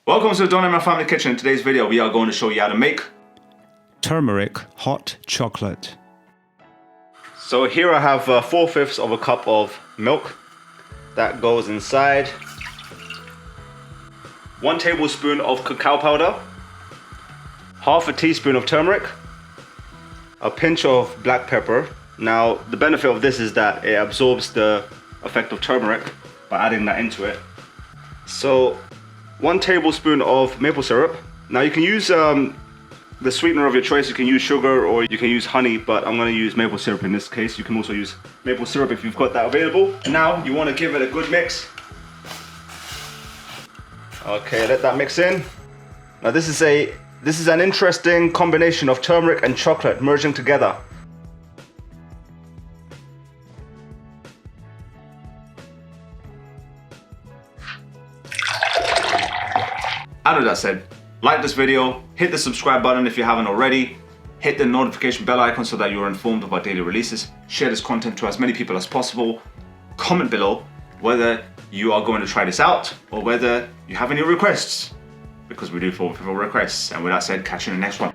Welcome to the Imran.Family kitchen. In today's video, we are going to show you how to make turmeric hot chocolate. So here I have 4/5 of a cup of milk that goes inside. 1 tablespoon of cacao powder, half a teaspoon of turmeric, a pinch of black pepper. Now the benefit of this is that it absorbs the effect of turmeric by adding that into it. So 1 tablespoon of maple syrup. Now you can use the sweetener of your choice. You can use sugar or you can use honey, but I'm going to use maple syrup in this case. You can also use maple syrup if you've got that available. Now you want to give it a good mix. Okay, let that mix in. Now this is an interesting combination of turmeric and chocolate merging together. And with that said, like this video, hit the subscribe button if you haven't already, hit the notification bell icon so that you're informed of our daily releases, share this content to as many people as possible, comment below whether you are going to try this out or whether you have any requests, because we do for requests. And with that said, catch you in the next one.